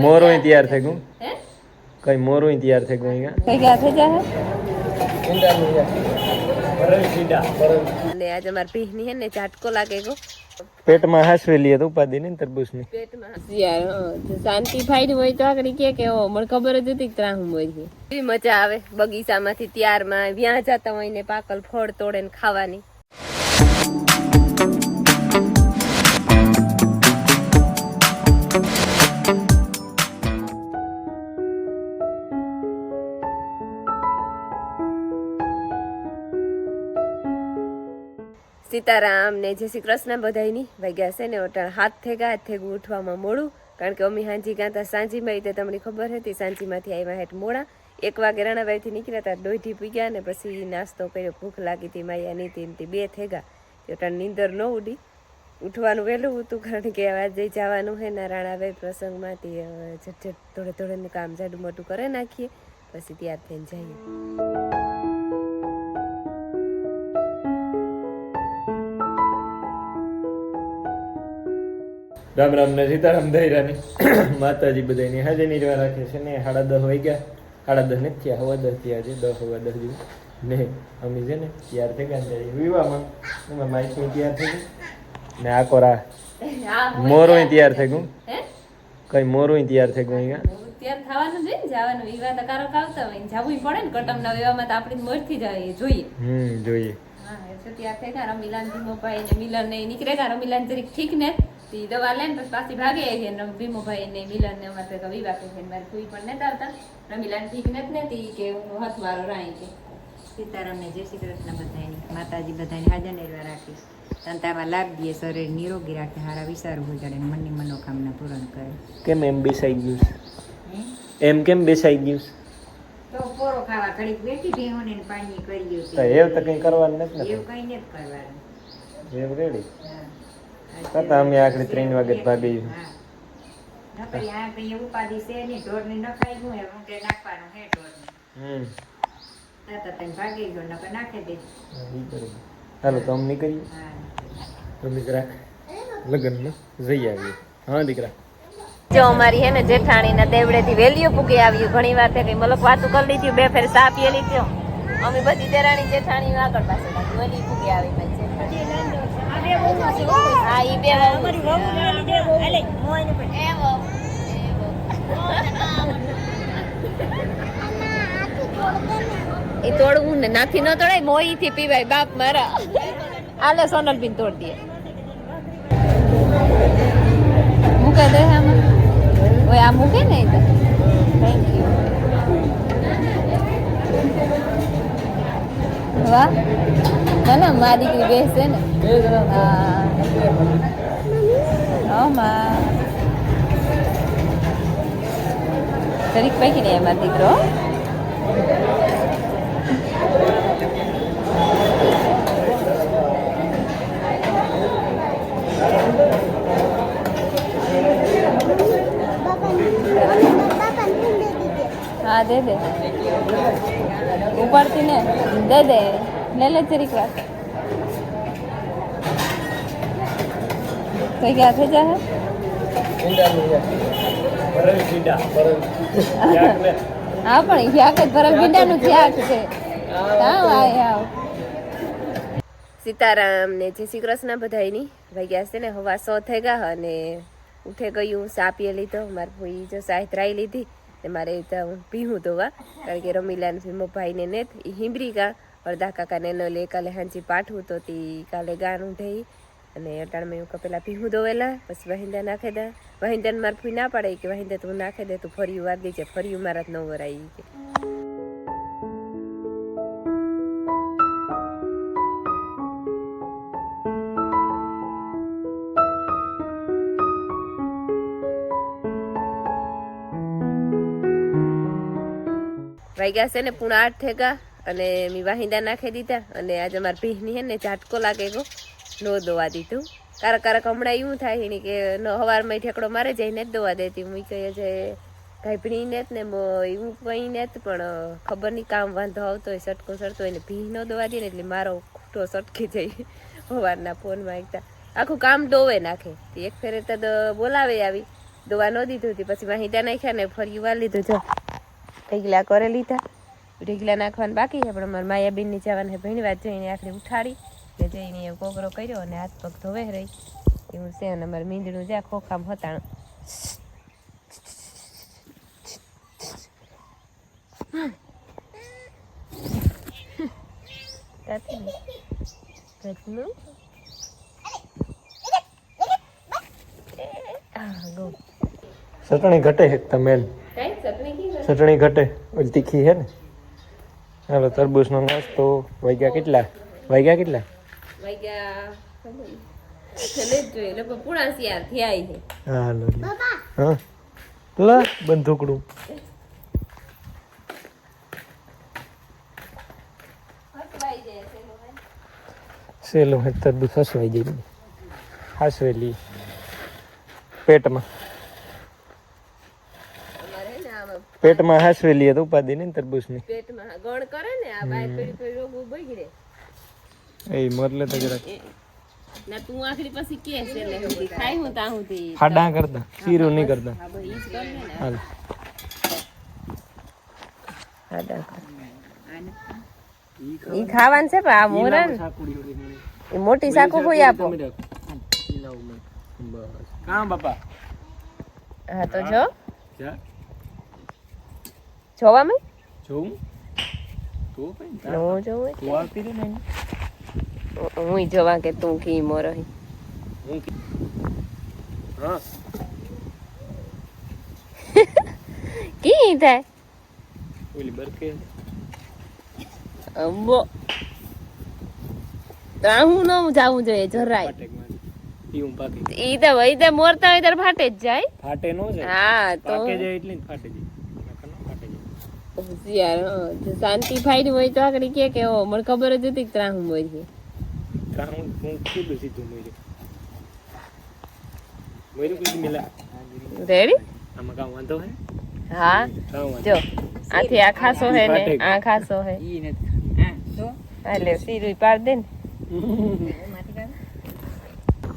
मोरो ही तैयार थे गु कई मोरो ही तैयार थे गु कई क्या थे जा है ने आज हमार पीहनी है ने चाटको लागेगो पेट में हासवे लिए तो उपाधी नहीं तरबूज ની पेट में यार शांति फाइड હોય તો આગળ કે ઓ મને ખબર જ હતી કે ત્રાહું હોય છે એ મજા આવે બગીચામાંથી ત્યારમાં વ્યાં જતા હોય ને પાકલ ફળ તોડે ને ખાવાની सीताराम ने जय श्री कृष्ण बधाईनी वाग्या से ने ओटा हाथ थेगा उठवामां मोडું कारण के अमी हांजी गाता सांजी में ते तमने खबर हती सांजी मांथी आव्या हेठ मोड़ा 1 वागे राणाबाईथी નીકળ્યા તા દોઢી પી ગયા ને પછી નાસ્તો કર્યો ભૂખ લાગી હતી માયા નીતિ ને બે થેગા ઓટા નીંદર ન ઉડી ઉઠવાનું વહેલું હતું કારણ કે આજે જવાનું હે ના રાણાબાઈ પ્રસંગમાંથી ઝટઝટ થોડે થોડે કામ જાડું મોટું કરે નાખીએ પછી તૈયાર થઈને જઈએ राम राम ने सीताराम धैर्यानी माताजी बधाईनी हाजे निर्वा राखे छे ने 10:30 वाग्या 10:30 ने थया 10:30 थया जे 10:10 जेवू ने अमी जे ने तैयार થઈ ગયા વિવાહમાં એમાં માઈક ની તૈયાર થઈ ગઈ ને આ કોરા મોરો ही तैयार થઈ ગયું હે કઈ મોરો ही तैयार થઈ ગયું તૈયાર થવાનું છે ને જવાનું વિવાહ તો કારો કાવતા હોય જાવું પડે ને કટમના વિવાહમાં તો આપણી મોરથી જાય જોઈએ જોઈએ હા એટલે તૈયાર થઈ ગયા મિલાન ભીમો ભાઈ ને મિલન ને નીકળે ગયા મિલાન જરીક ઠીક ને ती दवा लेन बस पासी भागे आई है भीमो भाई ने मिलन ने माथे का विवाह के मारे कोई पण ने दावता रमीलान ठीक नत ने ती के हाथ वारो राई के सीताराम ने जय श्री कृष्ण बताईनी माताजी बताईनी हाजर निर्वा राखी संतामा लाभ दिए शरीर निरोगी राखे हारा विचार हो जाने मननी मनोकामना पूर्ण करे केम एम बेसाई गयुं एम केम बेसाई गयुं तो पोरो खावा घड़ी बेटी भेहोने ने पाणी करियो तो एव तो कई करवान नत ने एव कई नत करवान एव रेडी कता અમે આખરી 3 વાગે ભાગી નકર આ કઈ ઉપાદી છે ની ઢોર ને નખાઈ ગયું એ હું કે નાખવાનું હે ઢોર ને તાતા તને ભાગી ગયો નકર નાખી દે ઈ કરે હાલો તો અમ નીકળીએ તો દીકરા લગન માં જઈ આવીએ હા દીકરા जो हमारी है ना जेठाणी ना देवड़े थी वेलियो पुगे आव्યું घणी વાર થઈ ગઈ મલક વાતું કરી લીધી બે ફેર સા પી લીધો અમે બધી દેરાણી જેઠાણી આગળ પાસે વેલી પુગે આવી મેં હા ઈ બે અમારી વહુ લેલી દે હાલે મોઈને પણ એ વહુ એ તોડવું ને નાથી ન તોડાય મોઈ થી પીવાય બાપ મારા આલે સોનલ બિન તોડ દે મુકે દે આમાં ઓય આ મુકે ને તો થેન્ક યુ વાહ ના ના મારી દીકરી બેસે ને હા માં તરીક પૈકી ને એમાં દીકરો हाँ दे दे ऊपर थी ने दे दे ले ले तेरी क्लास तो क्या थे जा है हाँ पण क्या के परम बिंडा नु क्या છે હા આય આવ સીતારામ ને જય શ્રી કૃષ્ણ બધાઈની વાગ્યા છે ને હવા 100 થઈ ગયા અને ઉઠે ગયું સા પી લીધો માર ભઈ જો સાહિત રાઈ લીધી ને મારે તો પીહું ધોવા કારણ કે રમીલાન ભીમો ભાઈ ને નેત હિંબરી કા અડધા કાકા ને નો લે કાલે હાંજી પાઠવું તો તી કાલે ગાનું ઢઈ અને અટાણ મેં કપેલા પીહું ધોવેલા પછી વહિંદા નાખે દે વહિંદા માર ફૂઈ ના પાડે કે વહિંદા તું નાખે દે તું ફર્યું વાર દેજે ફર્યું મારા જ ન વરાઈ કે વાગ્યા છે ને 7:30 થેગા અને મી વાહિંદા નાખી દીધા અને આજે અમાર ભીહની હે ને ઝાટકો લાગે ગો નો દોવા દીધું કારક કારક હમણાં એવું થાય ને કે હવારમાં ઠેકડો મારે જઈને જ દોવા દેતી હું કહે છે ગાયભણી ને ને એવું કઈ ને પણ ખબર નહીં કામ વાંધો આવતો હોય સટકો સડતો હોય ને ભી ન દોવા દે ને એટલે મારો ખૂટો સટકી જાય સવારના ફોનમાં એકતા આખું કામ ડોવે નાખે એક ફેરે તો બોલાવે આવી દવા ન દીધું હતી પછી વાહિદા નાખ્યા ને ફરી વાર લીધું જો ઢીગલા કરે લીધા ઢીગલા નાખવાનું બાકી છે પણ અમારે માયાબેનની જવાને ભણી વાત જઈને આખરે ઉઠાડી ને જઈને એ કોગરો કર્યો અને હાથ પગ ધોવે રહી એવું છે અને અમારે મીંદડું જ્યાં ખોખામ હતાણ ચટણી ઘટે છે તમેલ ચટણી ઘટે ઓલી તીખી છે ને હાલો તરબૂચનો નાસ્તો વાગ્યા કેટલા વાગ્યા હાલો હા લા બંધુકડું સેલો હે તરબૂચ હસવાઈ જાય હાસવેલી પેટમાં હાસવેલી તો ઉપાધિ ને તરબૂચની પેટમાં ગણ કરે ને આ બાય પેડી પેડી રોગ બગડે એ મરલે તો જરાક ના તું આખરી પછી કે છે લે હું ખાઈ હું તા હું થી ખાડા કરતા શીરું નહીં કરતા હા ભાઈ ઈ જ કર ને હાલ ખાડા ઈ ખાવાનું છે પણ આ મોરન એ મોટી સાકુ કોઈ આપો કામ બાપા હા તો જો જા જોવા મે જોઉં તો કઈ નો જોવે તો આપી દે ને હું જોવા કે તું કી મોરહી હું હા કી થાય ઓલી બરકે અંબો તા હું ન જાવું જોઈએ જરાય ઈઉં પાકે ઈ તો વઈ તો મોરતા હોય ત્યારે ફાટે જ જાય ફાટે નો જાય હા તો પાકે જાય એટલે જ ફાટે જાય નકર ન ફાટે જાય હોશિયાર શાંતિ ફાઈડ હોય તો આગળ કે ઓ મને ખબર જ હતી કે ત્રા હું મોરી કામ હું સીધું સીધું મોરી કુછ મિલા રેડી આમાં કામ વાંધો હે હા જો આથી આ ખાસો હે ને આ ખાસો હે ઈ નથી તો એટલે સીરું પાડ દે ને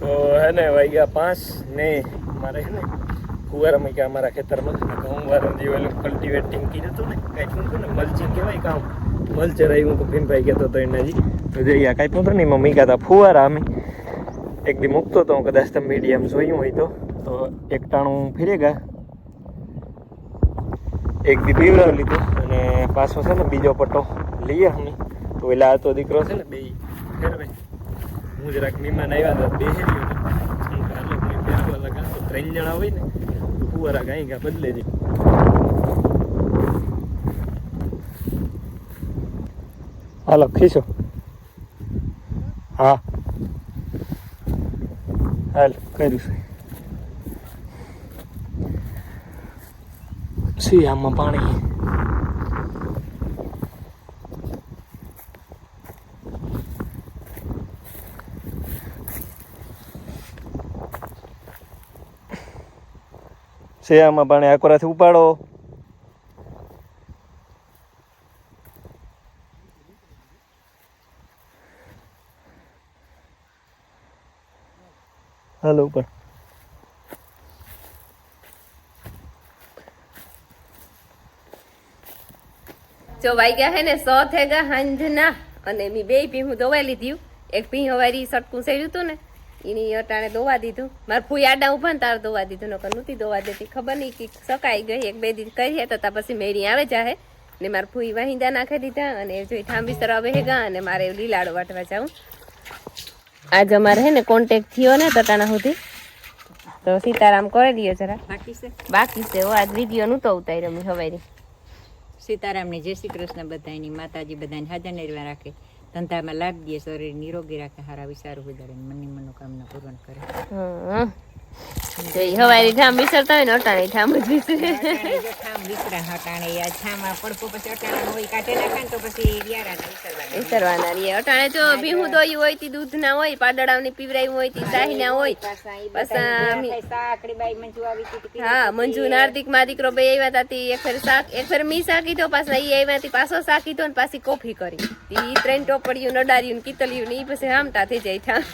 તો હે ને વાગ્યા 5 ને મારે હે ને કુવારામાં કે અમારા ખેતરમાં ઘઉં વાળું દીવેલું કલ્ટિવેટિંગ કીધું હતું ને કાંઈક હતું ને મલ્ચિંગ કહેવાય કામ મલ્ચર આવ્યું તો ભીમભાઈ કહેતો હતો એનાજી તો જઈએ કાંઈ નહોતું નહીં મમ્મી કહેતા ફુવારા અમે એક દી મૂકતો હતો હું કદાચ તમે મીડિયમ જોયું હોય તો એક ટાણું ફેરે ગયા એક દી પીવડાવી લીધું અને પાછો છે ને બીજો પટ્ટો લઈએ અમે તો એલા આ તો દીકરો છે ને બે ફેરવે હું જરાક મહેમાન આવ્યા હતા બે છે ફેરવા લગા તો 3 જણા હોય ને તો ફુવારા કાંઈ કાં બદલે છે હાલો ખીચો હા હાલ કર્યું છે આમાં પાણી આમાં પાણી આકોરાથી ઉપાડો હાલો ઉપર જો વાગ્યા હે ને 100 થઈ ગયા હાંજના અને મી બે ભીહું દોવાઈ લીધું એક ભી હવારી સટકું સેડ્યું હતું ને એની અટાણે દોવા દીધું મારા ફૂઈ આડા ઉભા ને તાર દોવા દીધું નકર નહોતી દોવા દેતી ખબર નહીં કે સકાઈ ગઈ એક બે દી કરી તો પછી મેળી આવે જાહે ને મારા ફૂઈ વાહિંદા નાખી દીધા અને જોઈ ઠાંબી સર આવે હેગા અને મારે લીલાડો વાટવા જાઉં આજ અમારે હે ને કોન્ટેક્ટ થયો ને તટાણા સુધી તો સીતારામ કરી દયો જરા બાકી છે આજ વિડીયો નહોતો ઉતાર્યો મેં હવારી સીતારામની જય શ્રી કૃષ્ણ બધાની માતાજી બધાને હાજર નિર્વા રાખે ધંધામાં લાભ દે શરીર નિરોગી રાખે હારા વિચારો વધારે મનની મનોકામના પૂર્ણ કરે હવારી ઠામ વિસરતા હોય ને અટાણે ઠામ જ વિસરે ઠામ વિસરા હટાણે આ છામાં પડકો પછી અટાણા હોય કાઢે નાખે તો પછી વિસરવાના રીએ અટાણે જો ભીહું દોયું હોય તી દૂધ ના હોય પાડડાવની પીવરાયું હોય તી શાહી ના હોય હા મંજુ નાર્દિક માં દીકરો બે આવ્યા હતા તી એક ફેર મી શાકી તો પાછા ઈ આવ્યા તી પાછો શાકી તો ને પાછી કોફી કરી તી 3 ટોપડિયું નડાર્યું ને કીતલિયું ને ઈ પછી હામટા થઈ જાય ઠામ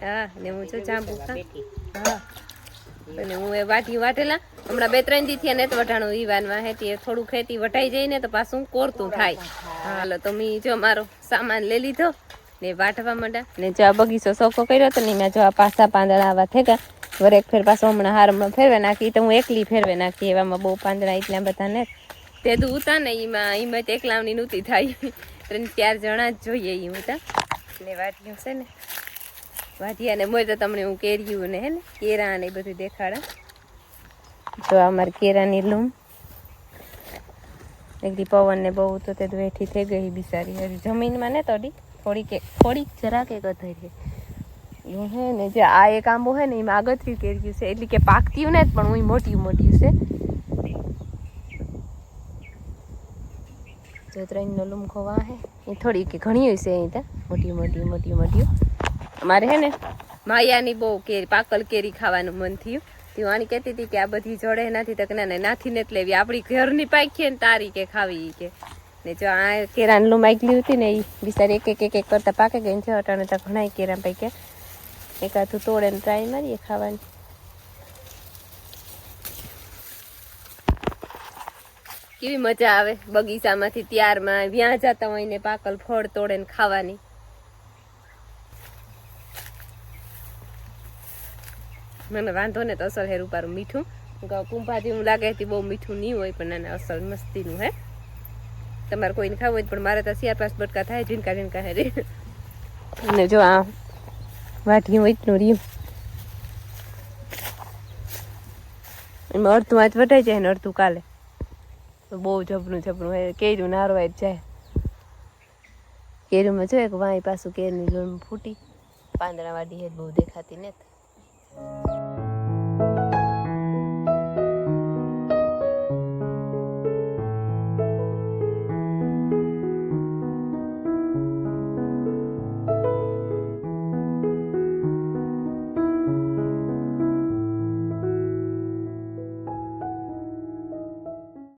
હા ને હું જો જાંબુ ખા હા અને હું એ વાટી વાટેલા હમણાં 2-3 દી થયા ને તો વટાણું ઈવાનમાં હેતી થોડું ખેતી વટાઈ જાય ને તો પાછું કોરતું થાય. હાલો તો મેં જો મારો સામાન લઈ લીધો ને વાટવા માંડ્યા ને જો આ બગીચો સોખો કર્યો તો ને મેં જો આ પાછા પાંદડા આવા થયા વરેક ફેર પાછો હમણાં હારમાં ફેરવે નાખી તો હું એકલી ફેરવે નાખી એવામાં બહુ પાંદડા એટલા બધા ને તે દૂ ઉતા ને એમાં તો એકલાવની નહોતી થાય 3-4 જણા જ જોઈએ એ ઉતા ને વાટ્યું છે ને વાટિયા ને મોય તો તમને હું કેર્યું ને હે ને કેરા ને બધું દેખાડા. જો અમારી કેરાની લૂમ એકદી પવન ને બહુ તો તે વેઠી થઈ ગઈ બિચારી હજી જમીનમાં ને થોડીક જરાક એક થઈ એવું હે ને જે આ એક આંબો હે ને એમાં આગતરી કેર્યું છે એટલે કે પાકતી ને પણ હું મોટી છે જો 3 લૂમ ખોવા હે એ થોડી કે ઘણી છે અહીં ત્યાં મોટી અમારે હે ને માયાની બહુ કેરી પાકલ કેરી ખાવાનું મન થયું તે આની કહેતી હતી કે આ બધી જોડે નથી તો ના નાથી ને લેવી આપણી ઘરની પાકી ને તારી કે ખાવી કે ને જો આ કેરાની લૂમ આગલી હતી ને એ બિચારી એક કરતા પાકે ગઈ છે અટાણે તો ઘણા કેરા પાક્યા એકાદું તોડે ને ટ્રાય મારીએ ખાવાની. કેવી મજા આવે બગીચામાંથી ત્યારમાં વ્યાં જતા હોય ને પાકલ ફળ તોડે ને ખાવાની. મને વાંધો ને તો અસલ હેર ઉપર મીઠું કુંભાથી હું લાગે હતી બહુ મીઠું નહીં હોય પણ નાના અસલ મસ્તીનું હે. તમારે કોઈને ખાવું હોય પણ મારે તો 4-5 બટકા થાય ઝીણકા હે રે. અને જો આ વાટીયું એટલું રહ્યું એમાં અડધું આજ વટાઈ જાય ને અડધું કાલે તો બહુ જબરું હે. કેરું નારવાય જ જાય કેરુંમાં જો એક વાય પાછું કેરની લૂમ ફૂટી પાંદડા વાડી હે બહુ દેખાતી નથી.